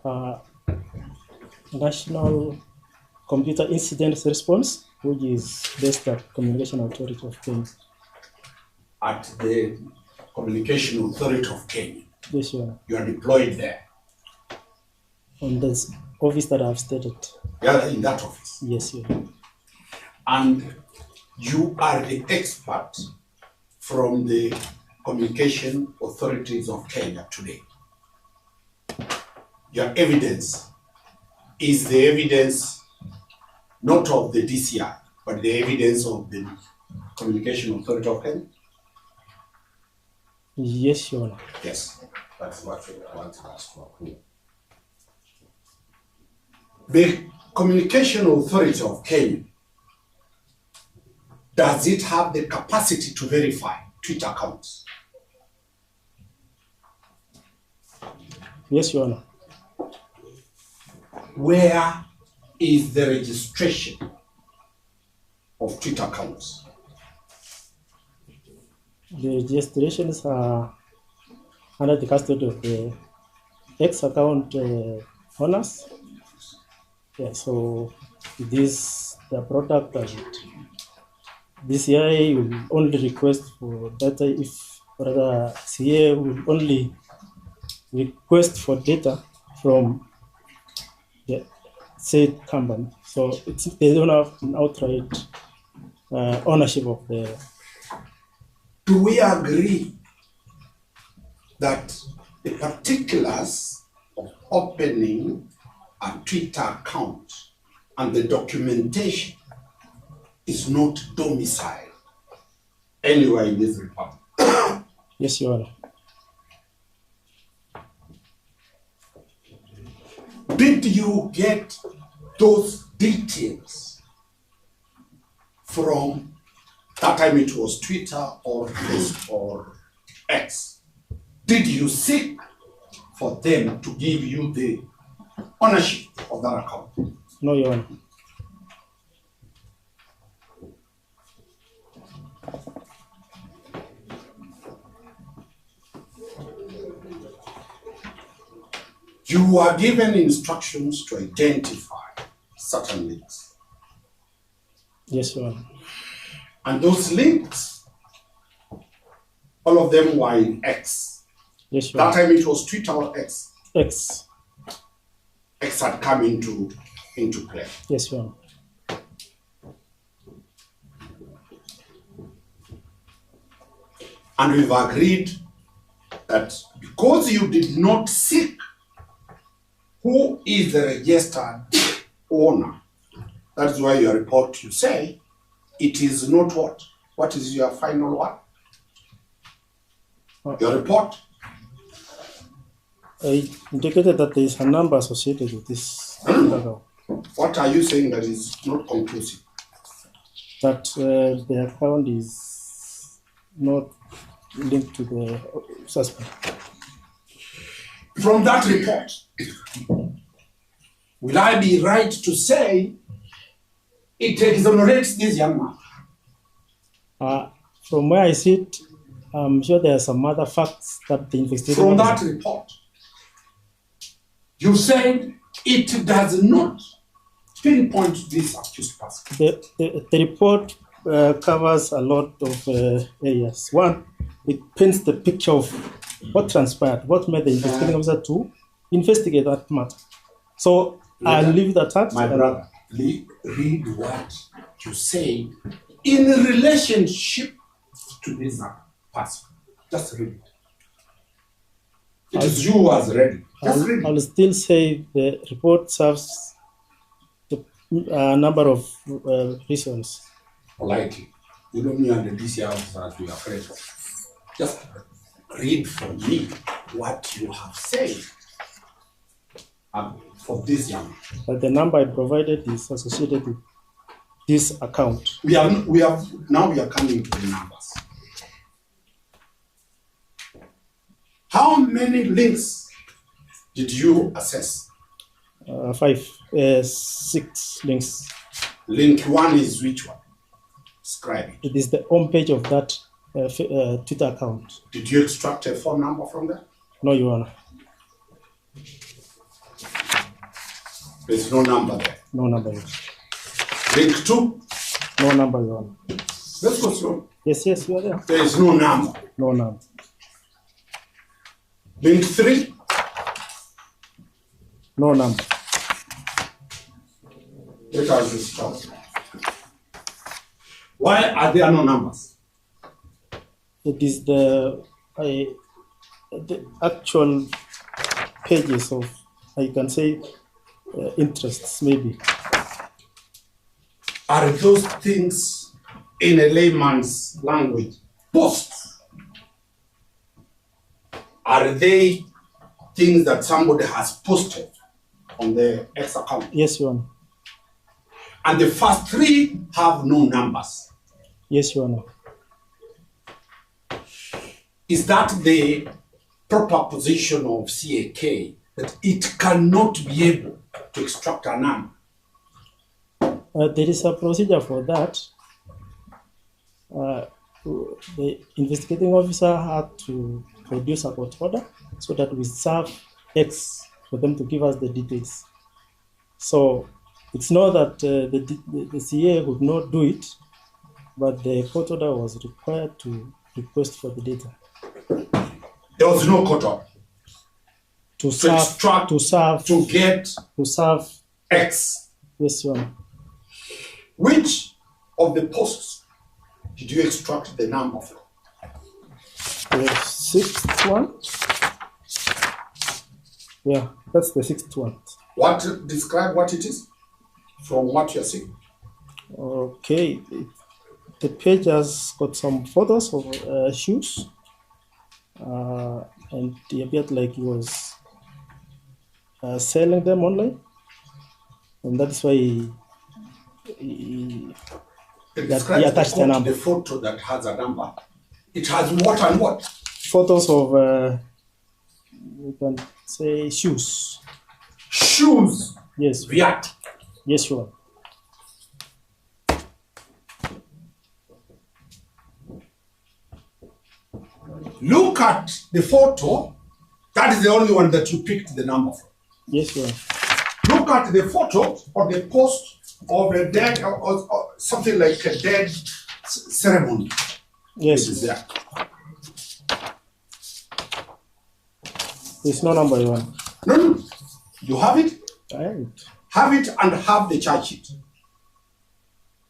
uh, National Computer Incident Response, which is based at Communication Authority of Kenya. At the Communication Authority of Kenya? Yes, Your Honor. You are deployed there? On this office that I've stated. Yeah, in that office? Yes, Your Honor. And you are the expert from the Communication Authorities of Kenya today. Your evidence is the evidence not of the DCI, but the evidence of the Communication Authority of Kenya? Yes, Your Honor. Yes, that's what I want to ask for. The Communication Authority of Kenya, does it have the capacity to verify Twitter accounts? Yes, Your Honor. Where is the registration of Twitter accounts? The registrations are under the custody of the X account owners. Yeah, so this the product and DCI will only request for data if rather CA will only request for data from the said company. So they don't have an outright ownership of the. Do we agree that the particulars of opening a Twitter account and the documentation is not domiciled anywhere in this republic? Yes, Your Honor. Did you get those details from that time it was Twitter or Facebook or X? Did you seek for them to give you the ownership of that account? No, Your Honor. You were given instructions to identify certain links. Yes, Your Honor. And those links, all of them were in X. Yes, Your That Honor. time it was Twitter or X. X. X had come into play. Yes, Your Honor. And we've agreed that because you did not seek who is the registered owner, that's why your report, you say, it is not what? What is your final one? Your report? I indicated that there is a number associated with this account. What are you saying that is not conclusive? That the account is not linked to the suspect. From that report, will I be right to say it exonerates this young man? From where I sit, I'm sure there are some other facts that the investigation. From that report, you said it does not pinpoint this accused person. The report covers a lot of areas. One, it paints the picture of what transpired, what made the investigating officer to investigate that matter. So I'll leave that at. My brother, read what you say in relationship to this person. Just read it. It is you who has read it. Just read it. I'll still say the report serves a number of reasons. Politely. You don't need the DCI officer to be afraid of. Just read from me what you have said for this young man. But the number I provided is associated with this account. Now we are coming to the numbers. How many links did you assess? 6 links. Link 1 is which one? Describe it. It is the home page of that Twitter account. Did you extract a phone number from there? No, Your Honor. There's no number there. No number. Link 2. No number, Your Honor. Let's go slow. Yes, you are there. There is no number. No number. Link 3. No number. Let us start. Why are there no numbers? It is the actual pages of, I can say, interests, maybe. Are those things, in a layman's language, posts? Are they things that somebody has posted on the X account? Yes, Your Honor. And the first 3 have no numbers. Yes, Your Honor. Is that the proper position of CAK, that it cannot be able to extract a number? There is a procedure for that. The investigating officer had to produce a court order so that we serve X for them to give us the details. So it's not that the CA would not do it, but the court order was required to request for the data. There was no court order To serve X. Yes, Your Honor. Which of the posts did you extract the number from? The 6th one. Yeah, that's the 6th one. Describe what it is from what you're seeing. Okay, the page has got some photos of shoes, and it appeared like he was selling them online, and that's why he attached the number. The photo that has a number. It has what and what? Photos of, you can say, shoes. Shoes. Yes. Viat. Yes, sure. Look at the photo. That is the only one that you picked the number from. Yes, sure. Look at the photo of the post of a dead or something like a dead ceremony. Yes. It is there. There's no number one. No. You have it? I have it. Have it and have the charge sheet.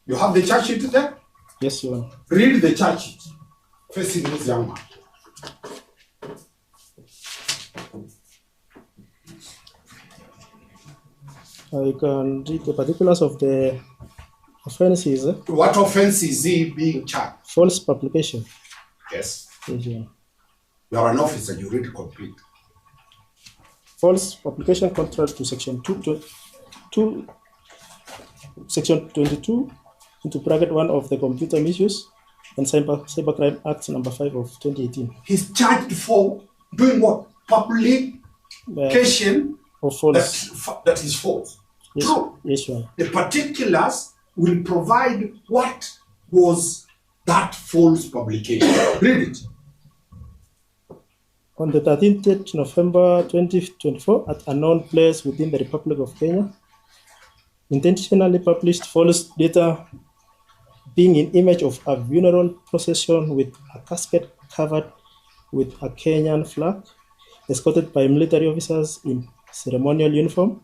You have the charge sheet there? Yes, Your Honor. Read the charge sheet facing this young man. You can read the particulars of the offences. What offense is he being charged? False publication. Yes. Yes, Your Honor. You are an officer, you read complete. False publication contrary to section 2, section 22 into bracket 1 of the Computer Misuse and Cybercrime Act number 5 of 2018. He's charged for doing what? Publication of false. That is false. Yes, True. yes, Your Honor. The particulars will provide what was that false publication. Read it. On the 13th November 2024, at a known place within the Republic of Kenya, intentionally published false data being an image of a funeral procession with a casket covered with a Kenyan flag, escorted by military officers in ceremonial uniform,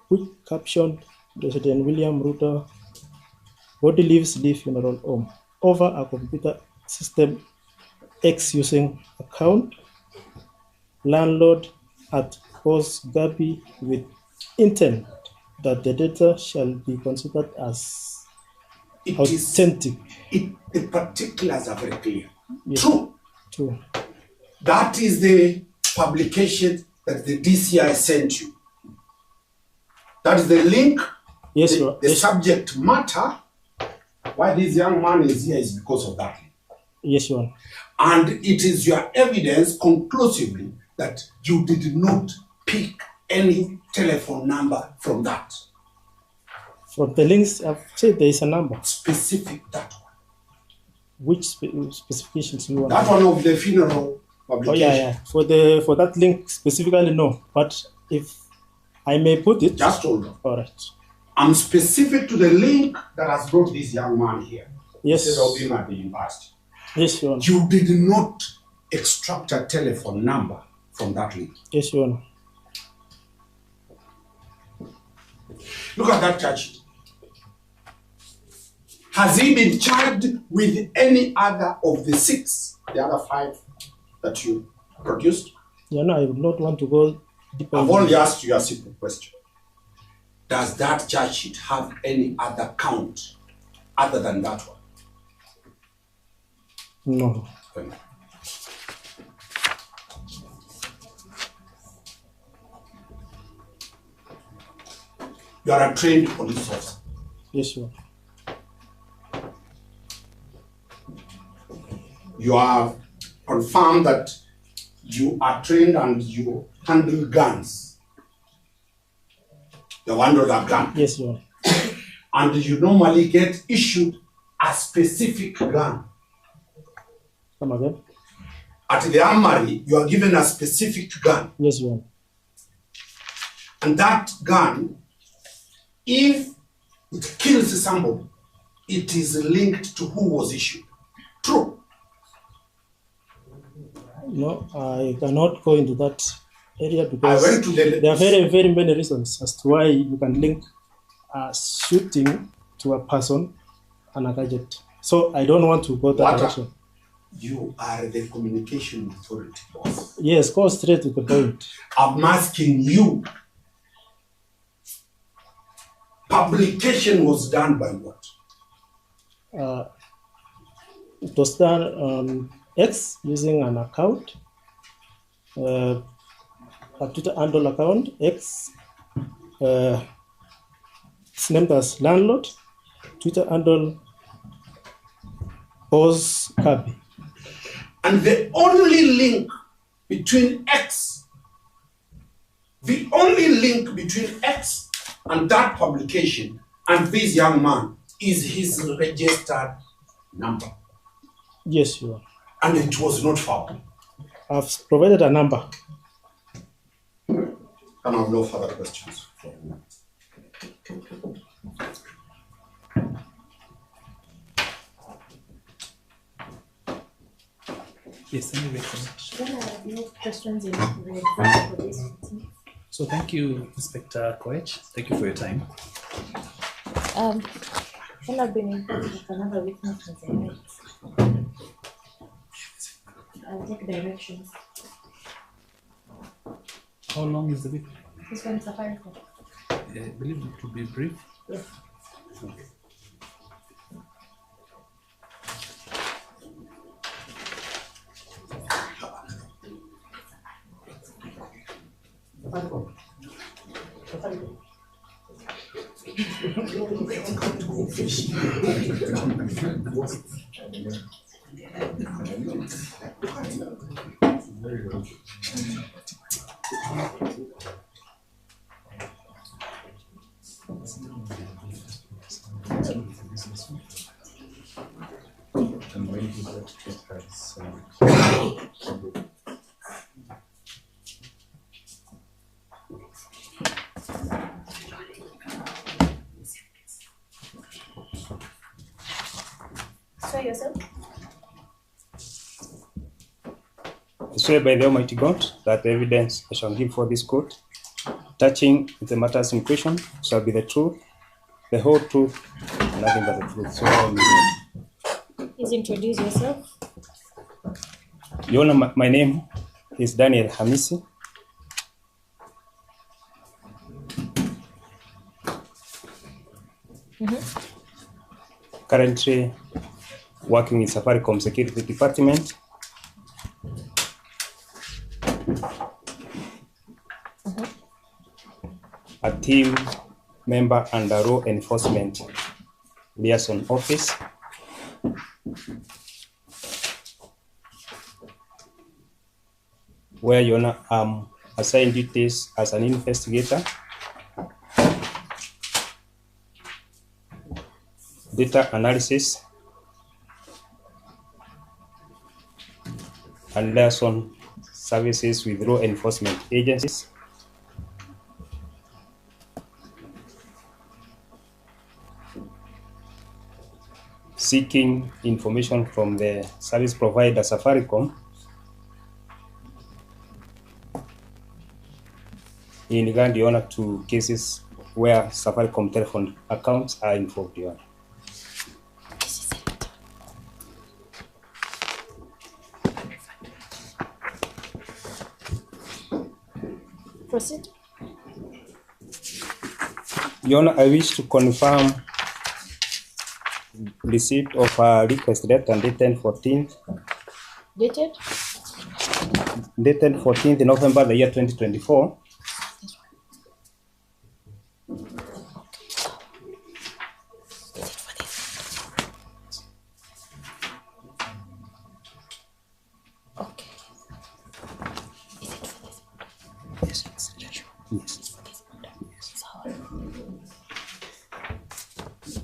which captioned President William Ruto, "Body leaves the funeral home," over a computer system X using account landlord at Post Gabi with intent that the data shall be considered as authentic. The particulars are very clear. Yes. True. That is the publication that the DCI sent you. That is the link. Yes, the subject matter. Why this young man is here is because of that. Yes, Your Honor. And it is your evidence conclusively that you did not pick any telephone number from that. From the links, I've said there is a number. Specific that one. Which specifications you want? That one of the funeral publication. Oh yeah. For that link specifically, no. But if I may put it. Just hold on. All right. I'm specific to the link that has brought this young man here. Yes. Instead of being at the university. Yes, Your Honor. You did not extract a telephone number from that link. Yes, Your Honor. Look at that charge sheet. Has he been charged with any other of the 6, the other 5 that you produced? Your Honor, I would not want to go deeper. I've only asked you a simple question. Does that charge sheet have any other count other than that one? No. Thank you. You are a trained police officer. Yes, Your Honor. You are confirmed that you are trained and you handle guns. You handle that gun. Yes, Your Honor. And you normally get issued a specific gun. Come again? At the armory, you are given a specific gun. Yes, Your Honor. And that gun, if it kills somebody, it is linked to who was issued. True. No, I cannot go into that area I because went to the... there are very, very many reasons as to why you can link a shooting to a person and a gadget. So I don't want to go that direction. You are the communication authority, boss. Yes, go straight to the point. I'm asking you. Publication was done by what? It was done on X using an account, a Twitter handle account, X. It's named as Landlord, Twitter handle Boss Kabi. And the only link between X, and that publication and this young man is his registered number. Yes, you are. And it was not found. I've provided a number. And I have no further questions. Yes, thank you very much. No questions in for this meeting. So thank you, Inspector Koech. Thank you for your time. When I've been informed of another witness in the night, I'll take directions. How long is the week? This one, Safaricom. I believe it will be brief. Yes. Okay. Swear yourself. I swear by the Almighty God that the evidence I shall give for this court, touching the matters in question, shall be the truth, the whole truth, and nothing but the truth. So help me God. Please introduce yourself. Your Honor, my name is Daniel Hamisi. Currently working in Safaricom Security Department. A team member under Law Enforcement Liaison Office. Where Your Honor, assigned duties as an investigator, data analysis, and liaison services with law enforcement agencies, seeking information from the service provider Safaricom in regard, Your Honor, to cases where Safaricom telephone accounts are involved, Your Honor. Proceed. Your Honor, I wish to confirm receipt of a request letter dated 14th November the year 2024. Okay. Is it for this? Yes. Yes.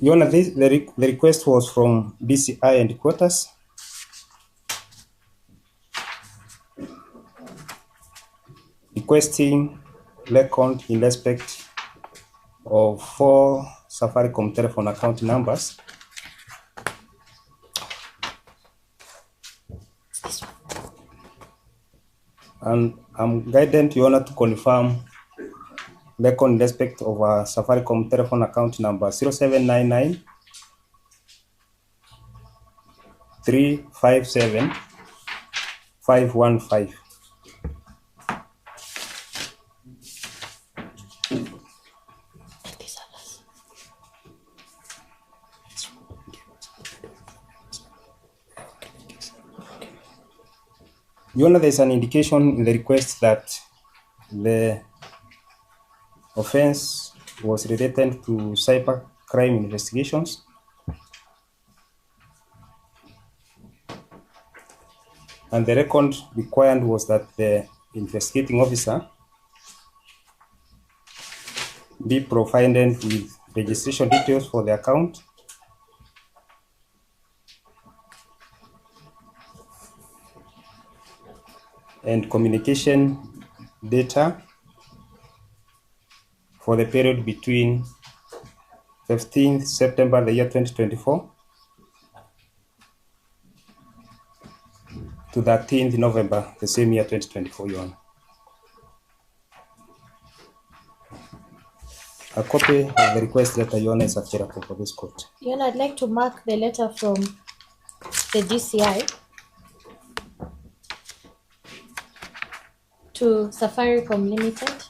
Your Honor, the request was from DCI and quarters. Requesting record in respect of 4 Safaricom telephone account numbers. And I'm guided, Your Honor, to confirm record in respect of a Safaricom telephone account number 0799 357 515. Your Honor, there's an indication in the request that the offense was related to cyber crime investigations. And the record required was that the investigating officer be provided with registration details for the account, and communication data for the period between 15th September the year 2024 to 13th November the same year 2024, Your Honor. A copy of the request letter, Your Honor, is available for this court. Your Honor, I'd like to mark the letter from the DCI to Safaricom Limited,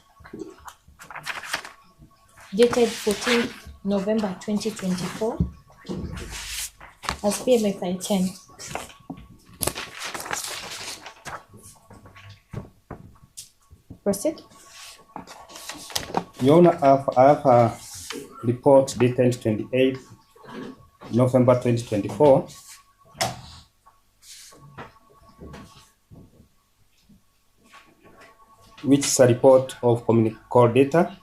dated 14th November 2024, as PMFI 10. Proceed. Your Honor, I have a report dated 28th November 2024, which is a report of call data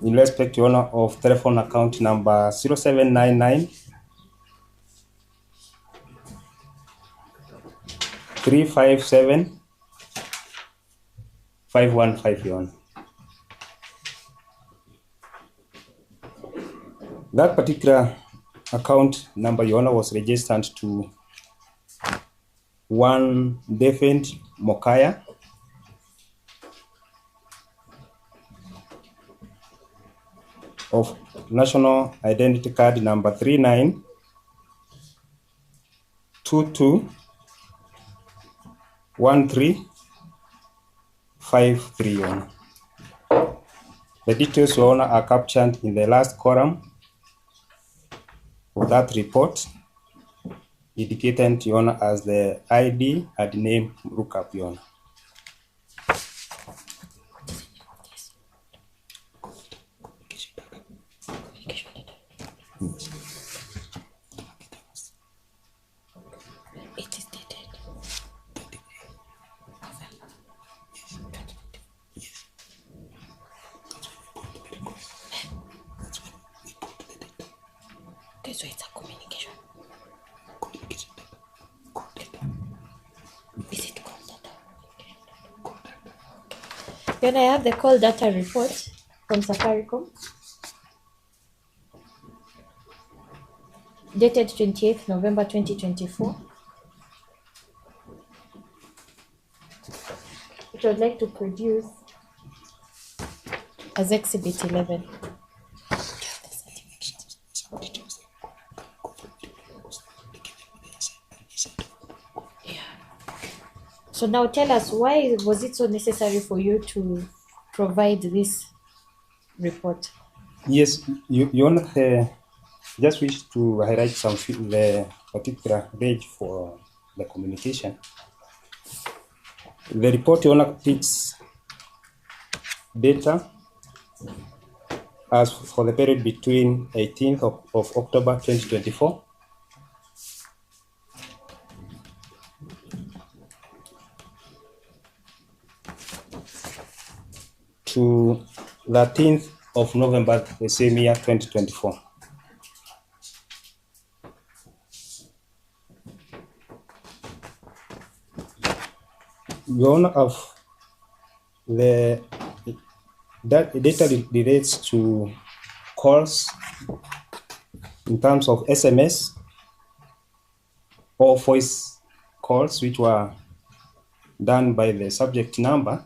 in respect, Your Honor, of telephone account number 0799 357 515, Your Honor. That particular account number, Your Honor, was registered to one David Mokaya, of national identity card number 39221353, Your Honor. The details, Your Honor, are captured in the last column of that report, indicated, Your Honor, as the ID and name lookup, Your Honor. It is dated. Okay, so it's a communication. Is it call data? Then I have the call data report from Safaricom. dated 28th November 2024, which I would like to produce as Exhibit 11. So now tell us, why was it so necessary for you to provide this report? Yes, you want just wish to highlight the particular range for the communication. The report picks data as for the period between 18th of October 2024 to 13th of November the same year 2024. One of the data relates to calls in terms of SMS or voice calls which were done by the subject number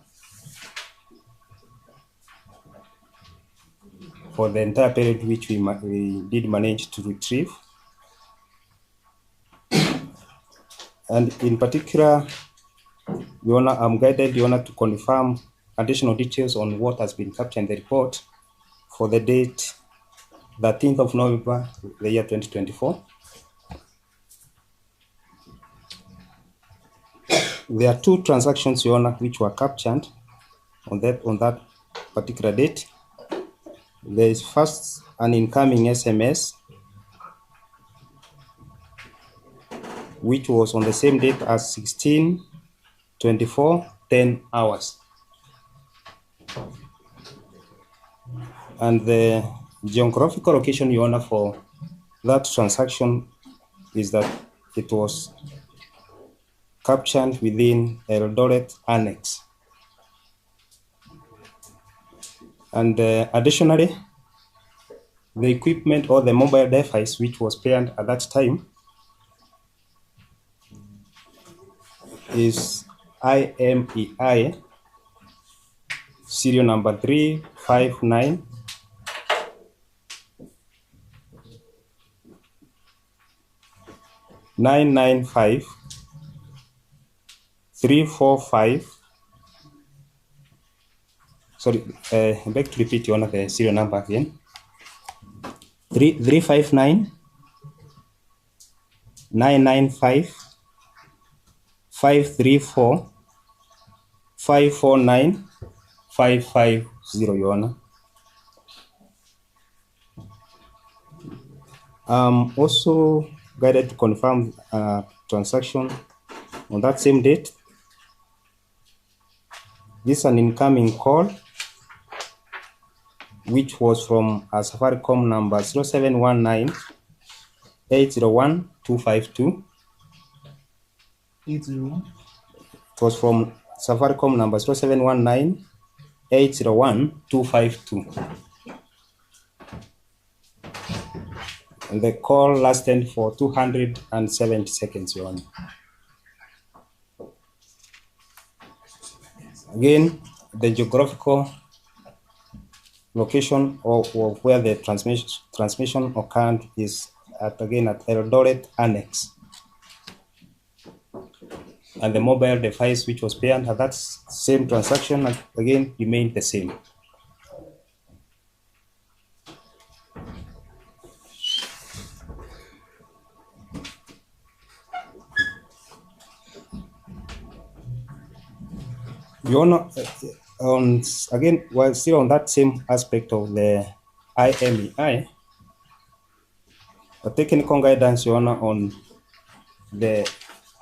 for the entire period which we did manage to retrieve. And in particular, I'm guided to confirm additional details on what has been captured in the report for the date 13th of November, the year 2024. There are two transactions, which were captured on that particular date. There is first an incoming SMS, which was on the same date as 16/24, 10 hours. And the geographical location, for that transaction is that it was captured within Eldoret Annex. And additionally, the equipment or the mobile device which was paired at that time is IMEI serial number 359 995 345. Sorry, back to repeat the serial number again. 359 995 534 549 550, also guided to confirm transaction on that same date. This is an incoming call which was from a Safaricom number 0719 801 252. 801. It was from Safaricom number 0719 801 252. And the call lasted for 270 seconds, Your Honor. Again, the geographical location of where the transmission occurred is at Eldoret Annex. And the mobile device which was paired at that same transaction again remained the same. Your Honor, while still on that same aspect of the IMEI, a technical guidance, Your Honor, on the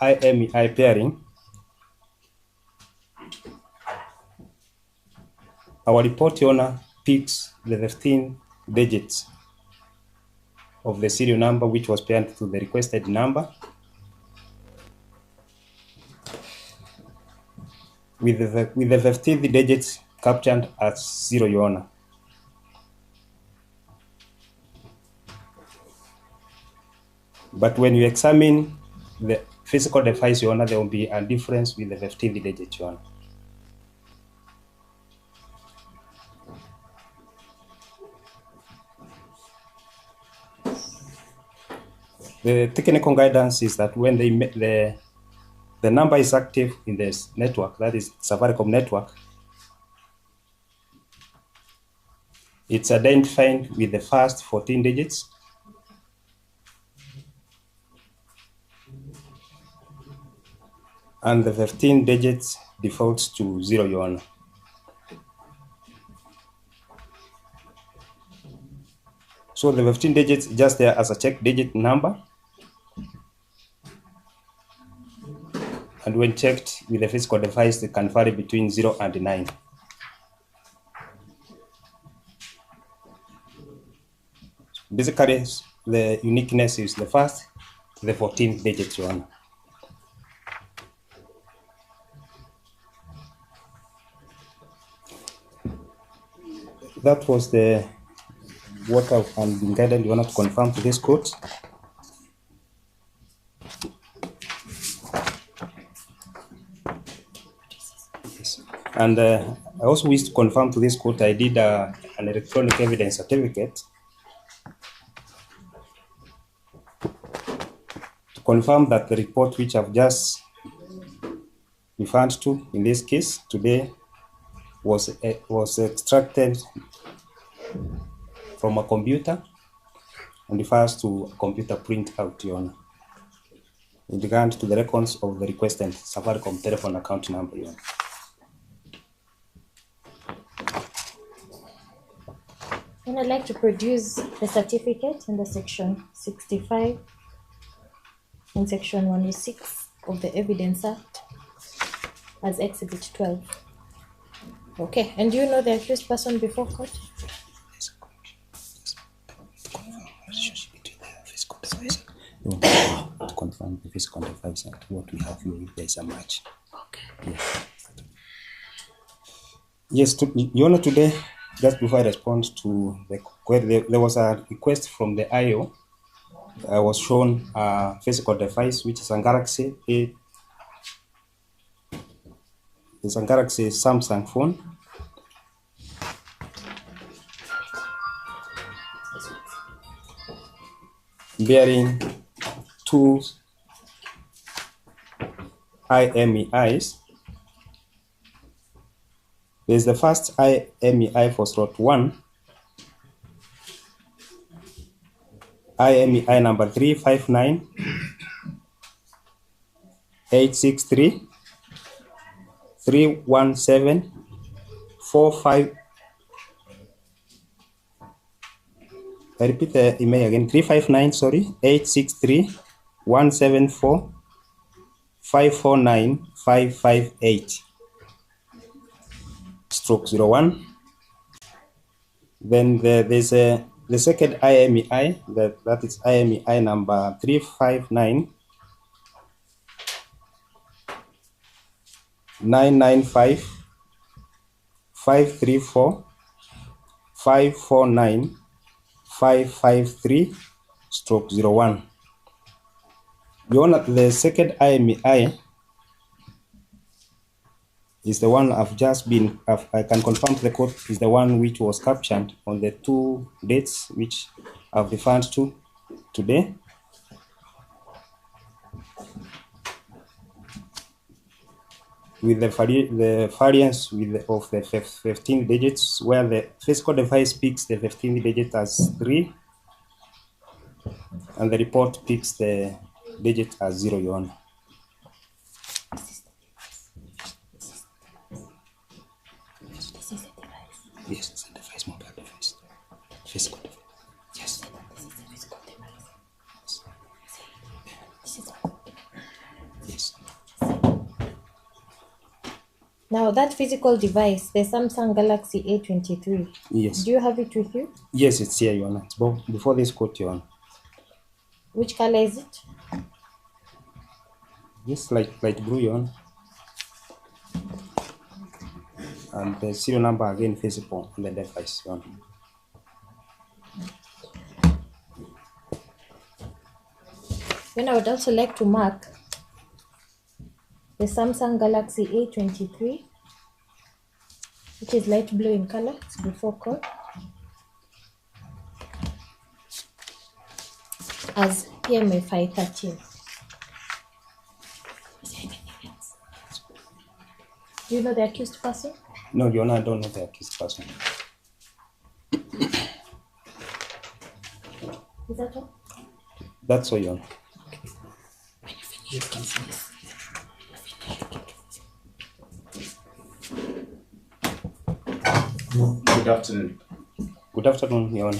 IMEI pairing. Our report, Your Honor, picks the 15 digits of the serial number which was paired to the requested number, with the 15 digits captured as 0, Your Honor. But when you examine the physical device, Your Honor, there will be a difference with the 15th digit, Your Honor. The technical guidance is that when the number is active in this network, that is Safaricom network, it's identified with the first 14 digits and the 15 digits defaults to 0, Your Honor. So the 15 digits just there as a check digit number. And when checked with the physical device, they can vary between 0 and 9. Basically, the uniqueness is the first to the 14th digit, Your Honor. That was what I've been guided, Your Honor, to confirm to this court. Yes. And I also wish to confirm to this court I did an electronic evidence certificate to confirm that the report which I've just referred to in this case today was extracted from a computer and refers to a computer printout, Your Honor, in regard to the records of the requested Safaricom telephone account number, Your Honor. And I'd like to produce the certificate under section 65 and section 106 of the Evidence Act as Exhibit 12. Okay, and do you know the accused person before court? To confirm the physical device and what we have here, if there's a match. Okay. Yes, Your Honor, today, just before I respond to the query, there was a request from the IO. I was shown a physical device, which is a Galaxy It's a Galaxy Samsung phone. Bearing two IMEIs. There's the first IMEI for slot 1. IMEI number 359 863 317 45. I repeat the email again, 359, 863 174 549 558 stroke 01. Then there's the second IMEI, that is IMEI number 359 995 534 549 553 stroke 01. Your Honor, the second IMEI is the one I can confirm to the court, is the one which was captured on the 2 dates which I've referred to today. With the variance of the 15 digits, where the physical device picks the 15 digit as 3, and the report picks the digit as 0, Your Honor. Yes, it's a device, mobile device. Physical device. Yes. Yes. Now that physical device, the Samsung Galaxy A23. Yes. Do you have it with you? Yes, it's here, Your Honor. It's before this court, Your Honor. Which color is it? Yes, light blue, Your Honor. And the serial number again visible on the device, Your Honor. Then I would also like to mark the Samsung Galaxy A23, which is light blue in color. It's before core, as PMA 513. Do you know the accused person? No, Your Honor, I don't know the accused person. Is that all? That's all, Your Honor. Good afternoon. Good afternoon, Your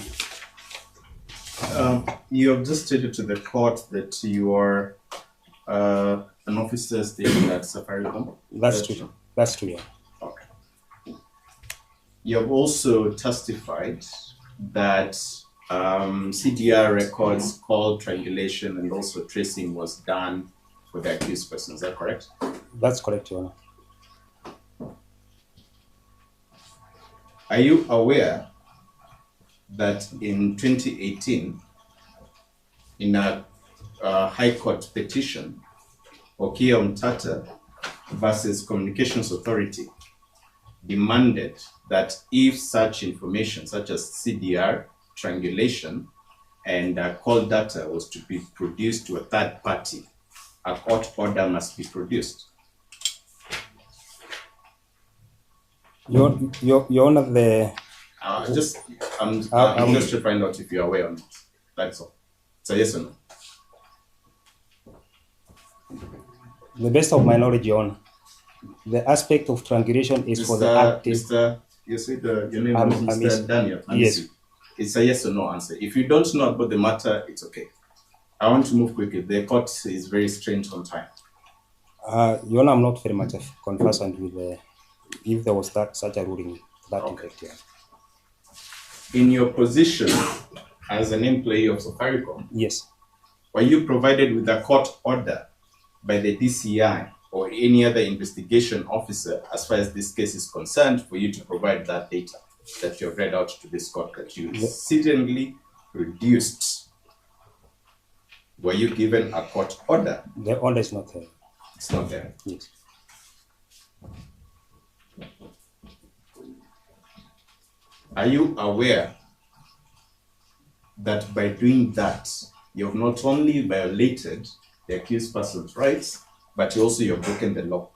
Honor. You have just stated to the court that you are an officer stationed at Safaricom. That's true. That's true, Your Honor. Okay. You have also testified that CDR records, call triangulation, and also tracing was done for the accused person. Is that correct? That's correct, Your Honor. Are you aware that in 2018, in a High Court petition, Okia Mtata versus Communications Authority demanded that if such information, such as CDR, triangulation, and call data was to be produced to a third party, a court order must be produced? Your Honor, I'm just to find out if you're aware or not. That's all. So yes or no? the best of my knowledge, Your Honor, the aspect of triangulation is for the active. Mr. You said your name I'm- is Mr. I'm- Daniel. yes. It's a yes or no answer. If you don't know about the matter, it's okay. I want to move quickly. The court is very strange on time. Your Honor, I'm not very much conversant with if there was such a ruling to that Okay. effect. Yeah. In your position as an employee of Safaricom, Yes. were you provided with a court order by the DCI or any other investigation officer as far as this case is concerned for you to provide that data that you have read out to this court that you certainly produced? Were you given a court order? The order is not there. It's not there. Yes. Are you aware that by doing that, you have not only violated the accused person's rights, but you also have broken the law?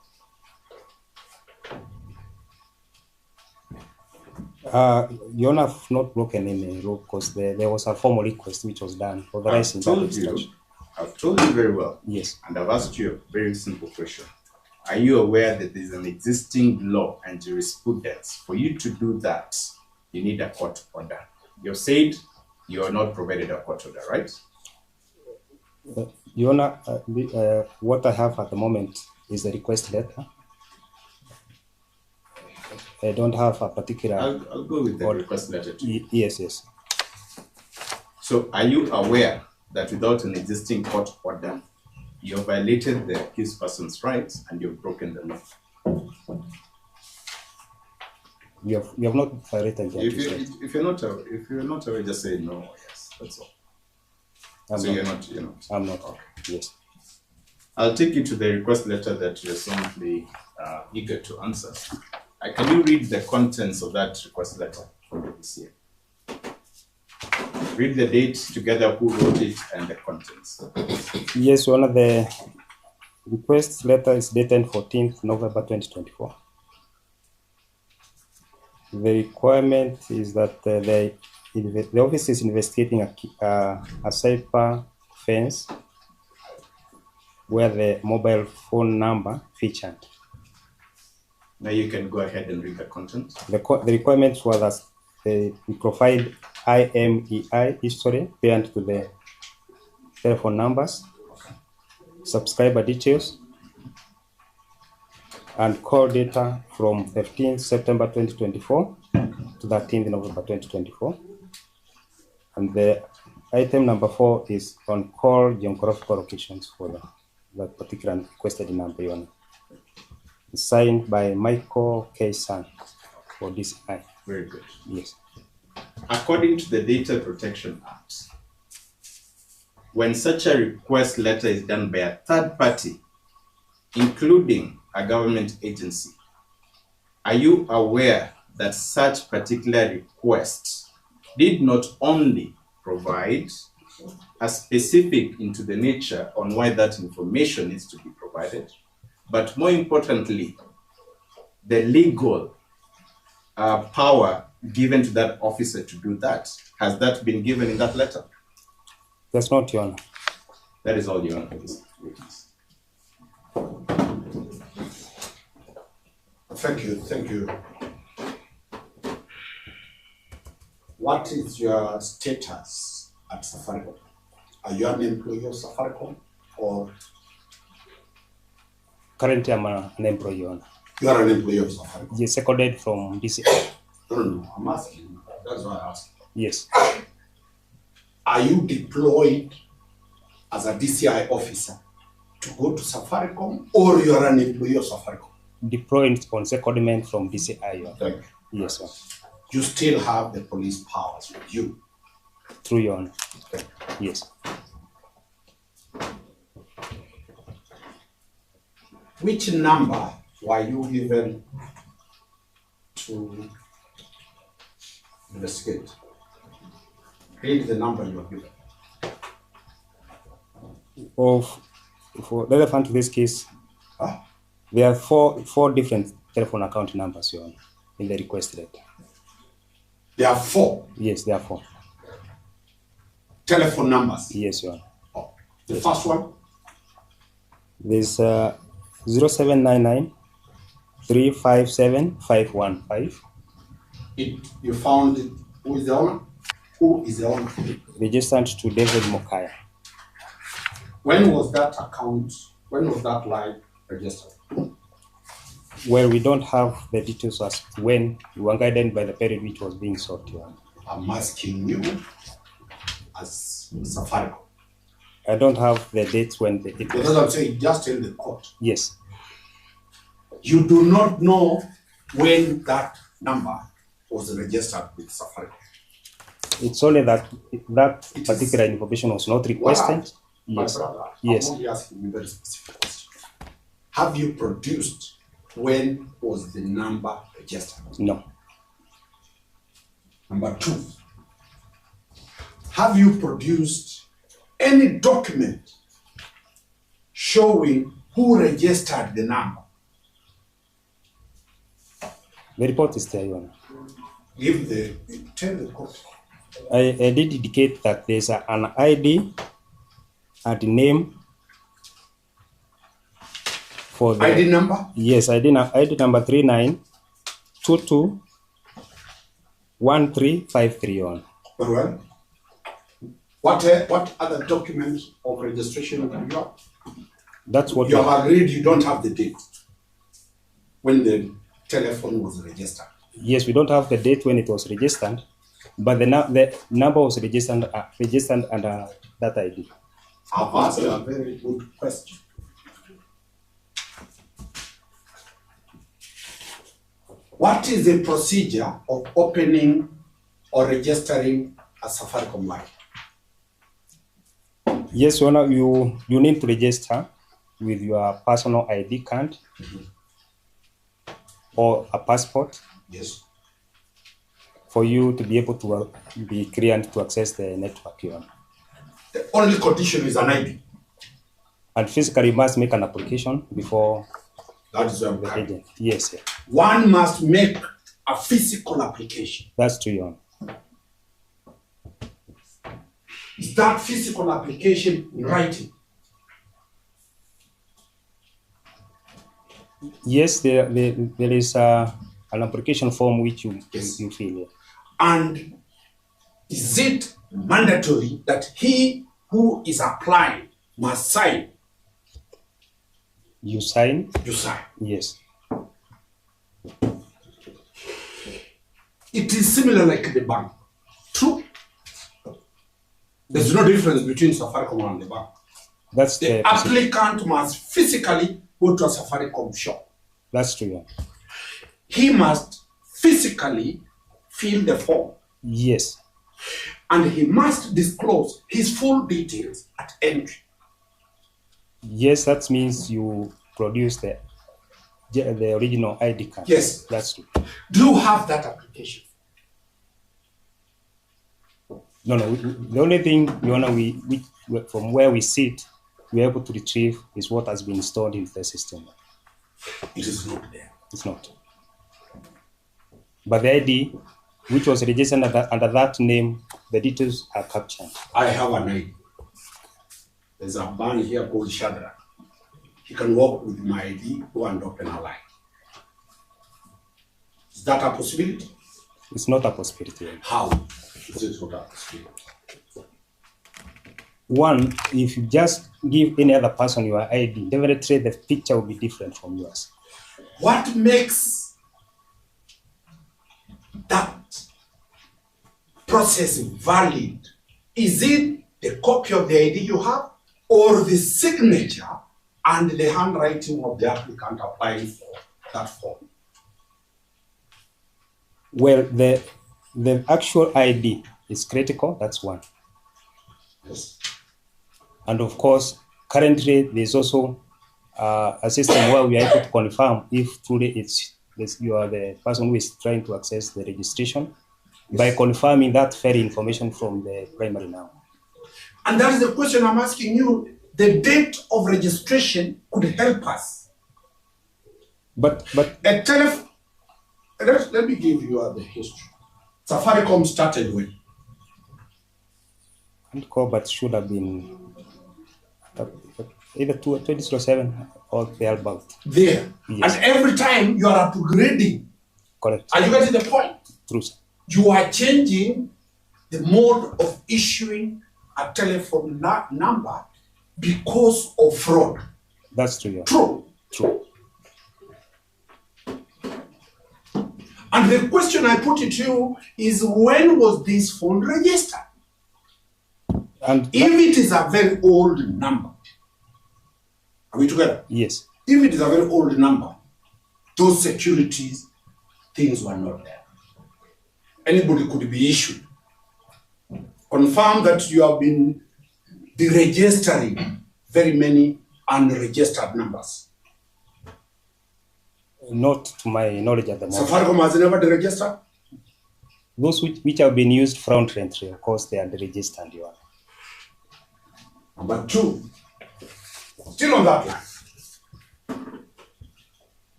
Your Honor, I've not broken any law because there was a formal request which was done authorizing that instruction. I've told you very well, Yes. and I've asked you a very simple question. Are you aware that there's an existing law and jurisprudence? For you to do that, you need a court order. You've said you are not provided a court order, right? Your Honor, what I have at the moment is the request letter. I don't have a particular. I'll go with the order. request letter too. Yes, yes. So are you aware that without an existing court order, you have violated the accused person's rights and you've broken the law? You have not violated the accused. If you're not aware, just say no or yes. That's all. I'm So not. you're not. I'm not. Okay. Yes. I'll take you to the request letter that you're simply eager to answer. Can you read the contents of that request letter from the DCA? Read the date together, who wrote it, and the contents. Yes, Your Honor, the request letter is dated 14th November 2024. The requirement is that the office is investigating a cyber offense where the mobile phone number featured. Now you can go ahead and read the content. The requirements were that we provide IMEI history parent to the telephone numbers, subscriber details, and call data from 13th September 2024 to 13th November 2024. And the item number 4 is on call geographical locations for that particular requested number, Your Honor. Signed by Michael K. San for this act. Very good. Yes. According to the Data Protection Act, when such a request letter is done by a third party, including a government agency, are you aware that such particular request did not only provide a specific into the nature on why that information needs to be provided, but more importantly, the legal power given to that officer to do that? Has that been given in that letter? That's not, Your Honor. That is all, Your Honor, for this witness. Thank you, thank you. What is your status at Safaricom? Are you an employee of Safaricom or? Currently, I'm an employee, Your Honor. You are an employee of Safaricom? Yes, seconded from DCI. No, I'm asking. That's why I asked. Yes. Are you deployed as a DCI officer to go to Safaricom, or you are an employee of Safaricom? Deployed on secondment from DCI, Your Honor. Thank you. Yes, sir. You still have the police powers with you. Through Your Honor. Thank you. Yes. Which number were you given to investigate? Read the number you were given. For relevant to this case, Huh? there are four different telephone account numbers, Your Honor, in the request letter. There are 4 Yes, there are 4. telephone numbers. Yes, Your Honor. Oh. The first one, There's 0799 357 515. you found it. Who is the owner? Who is the owner? Registered to David Mokaya. When was that account, when was that line registered? Well, we don't have the details as to when. We were guided by the period which was being sought, Your Honor. I'm asking you as Safaricom. I don't have the dates when it Because was. I'm saying, just tell the court. Yes. You do not know when that number was registered with Safaricom. It's only that that It is- particular information was not requested. My Yes. brother, Yes. I'm only asking you a very specific question. Have you produced when was the number registered? No. Number 2, have you produced any document showing who registered the number? The report is there, Your Honor. Tell the court. I did indicate that there's an ID and name for the ID number? Yes, ID number 39221353, Your Honor. Very well. What other documents of registration do you have? That's what You have agreed you don't have the date when the telephone was registered. Yes, we don't have the date when it was registered, but the number was registered under that ID. I've asked a very good question. What is the procedure of opening or registering a Safaricom line? Yes, Your Honor, you need to register with your personal ID card or a passport Yes. for you to be able to be cleared to access the network, Your Honor. The only condition is an ID. And physically, you must make an application before That is where I'm the coming. agent. Yes, yeah. One must make a physical application. That's true, Your Honor. Is that physical application in writing? Yes, there is an application form which you fill. Yeah. And is it mandatory that he who is applying must sign? You sign? You sign. Yes. It is similar like the bank. True. There's no difference between Safaricom and the bank. That's The applicant must physically go to a Safaricom shop. That's true, yeah. He must physically fill the form. Yes. and he must disclose his full details at entry. Yes, that means you produce the original ID card. Yes. That's true. Do you have that application? No. The only thing, Your Honor, we from where we sit, we're able to retrieve is what has been stored in the system. It is not there. It's not. But the ID, which was registered under that name, the details are captured. I have an ID. There's a man here called Shadrach. He can walk with my ID, go and open a line. Is that a possibility? It's not a possibility. How is it not a possibility? One, if you just give any other person your ID, definitely the picture will be different from yours. What makes that process valid? Is it the copy of the ID you have, or the signature and the handwriting of the applicant applying for that form? Well, the actual ID is critical, that's one. Yes. And of course, currently there's also a system where we are able to confirm if truly you are the person who is trying to access the registration, yes, by confirming that very information from the primary now. And that is the question I'm asking you. The date of registration could help us. But let me give you the history. Safaricom started when? I don't recall, but should have been either 2007 or thereabout. There. Yes. And every time you are upgrading. Correct. Are you getting the point? True, sir. You are changing the mode of issuing a telephone number because of fraud. That's true. Yeah. True. True. And the question I put it to you is, when was this phone registered? And if it is a very old number, are we together? Yes. If it is a very old number, those securities things were not there. Anybody could be issued. Confirm that you have been deregistering very many unregistered numbers. Not to my knowledge at the moment. Safaricom has never deregistered? Those which have been used fraudulently, of course, they are deregistered. Number two, still on that line.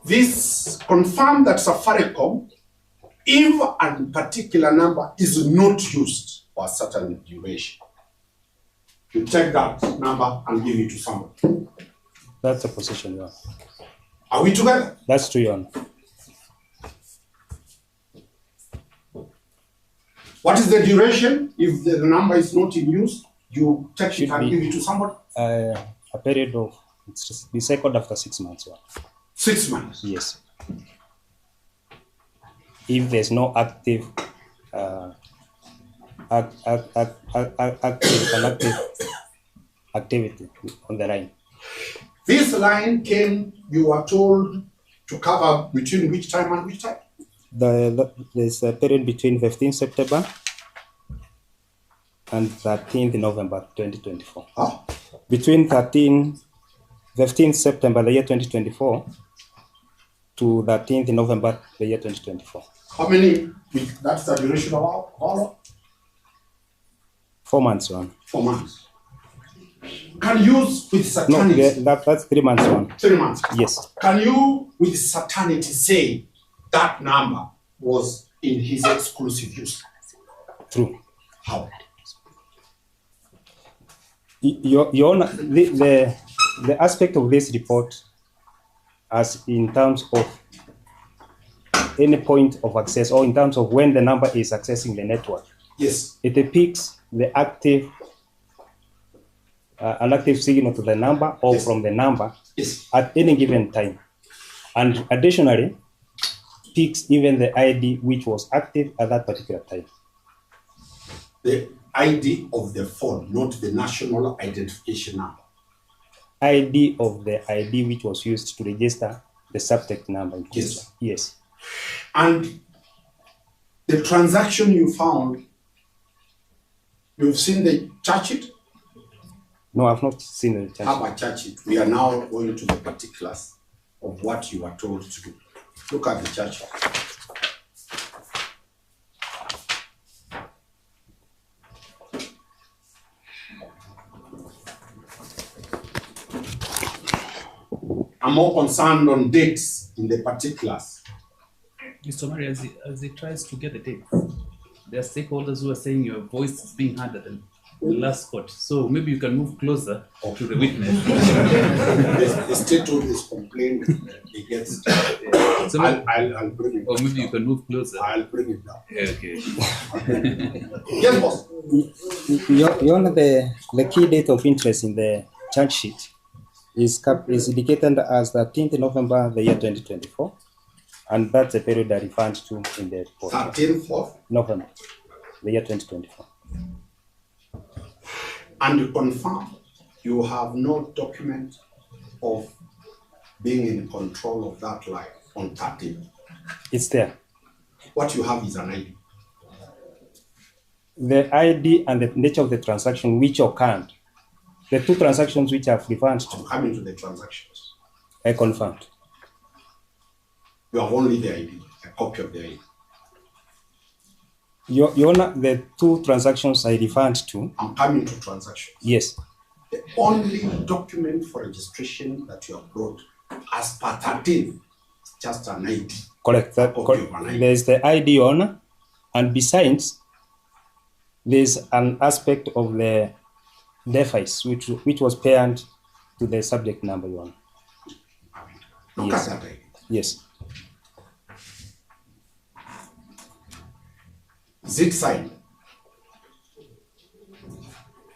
This confirmed that Safaricom, if a particular number is not used for a certain duration, you take that number and give it to somebody. That's a position, yeah. Are we together? That's true, Your Honor. What is the duration? If the number is not in use, you take it and give it to somebody? A period of, it's the second after 6 months. Yeah. 6 months? Yes. If there's no active activity on the line. This line came, you were told, to cover between which time and which time? There's a period between 15 September and 13th November 2024. Oh. Between 15th September the year 2024 to 13th November the year 2024. How many? That's the duration of how long? 4 months, one. 4 months. Can you, with certainty? No, that's 3 months, one. 3 months? Yes. Can you, with certainty, say that number was in his exclusive use? True. How? Your Honor, the aspect of this report, as in terms of any point of access, or in terms of when the number is accessing the network. Yes. It depicts the active, an active signal to the number or yes, from the number yes, at any given time. And additionally, picks even the ID which was active at that particular time. The ID of the phone, not the national identification number. ID of the ID which was used to register the subject number. Yes. Yes. And the transaction you found, you've seen the charge sheet? No, I've not seen the charge. Have a charge sheet. We are now going to the particulars of what you are told to do. Look at the charge sheet. I'm more concerned on dates in the particulars. Mr. Mari, as he tries to get the dates, there are stakeholders who are saying your voice is being heard at the last court. So maybe you can move closer to the witness. The stateholder is complaining against. So I'll bring it. or maybe you can move closer. I'll bring it down. Okay. Yes, boss. Your Honor, the key date of interest in the charge sheet is indicated as the 13th November, the year 2024, and that's the period I referred to in the report. 13th of November, the year 2024. And you confirm you have no document of being in control of that line on 13th. It's there. What you have is an ID. The ID and the nature of the transaction which occurred, the two transactions which I've referred I'm to, coming to the transactions. I confirmed. You have only the ID, a copy of the ID. Your Honor, the two transactions I referred to, I'm coming to transactions. yes, The only document for registration that you have brought as per 13th is just an ID. correct. Copy of an ID. There's the ID, Your Honor, and besides, there's an aspect of the device which was paired to the subject number, Your Honor. Look Yes. at that ID. Yes, Is it signed?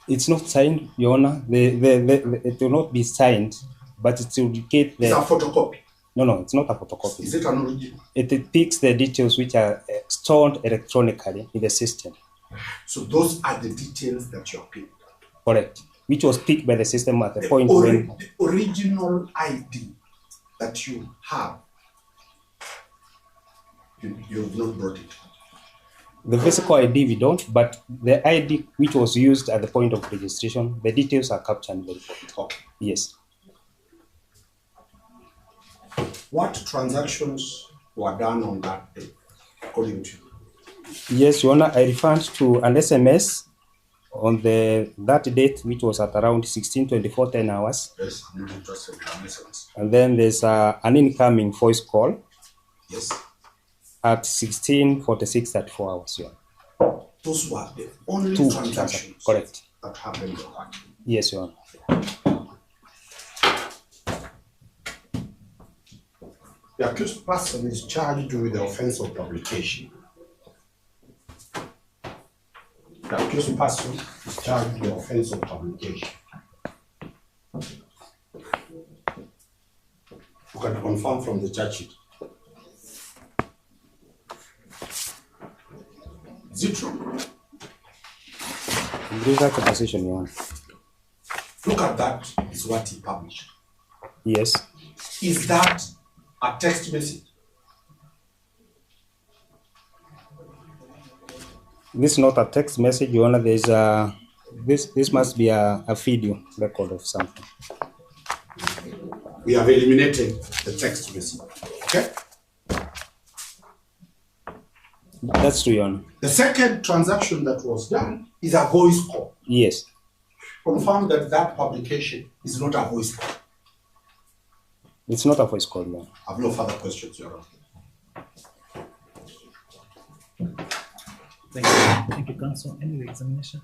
it's not signed, Your Honor. It will not be signed, but it will indicate It's a the. photocopy. No, it's not a photocopy. Is it an original? It depicts the details which are stored electronically in the system. So those are the details that you are picked. Correct. Which was picked by the system at the The, point when. the original ID that you have, you've not brought it. The physical ID we don't, but the ID which was used at the point of registration, the details are captured in the report. Okay. Yes. What transactions were done on that day, according to you? Yes, Your Honor, I referred to an SMS on that date, which was at around 16:24, 10 hours. Yes, I'm not interested in SMS. And then there's an incoming voice call Yes. at 16:46 at 4 hours, Your Honor. Those were the only Two transactions correct. that happened on that day. Yes, Your Honor. The accused person is charged with the offense of publication. The accused person is charged with the offense of publication. You can confirm from the charge sheet. Is it true? There is that conversation, Your Honor. Look at that, is what he published. Yes. Is that a text message? This is not a text message, Your Honor. There's this must be a video record of something. We have eliminated the text message. Okay? That's true, Your Honor. The second transaction that was done is a voice call. Yes. Confirm that that publication is not a voice call. It's not a voice call, Your Honor. I have no further questions, Your Honor. Thank you, counsel. Any examination?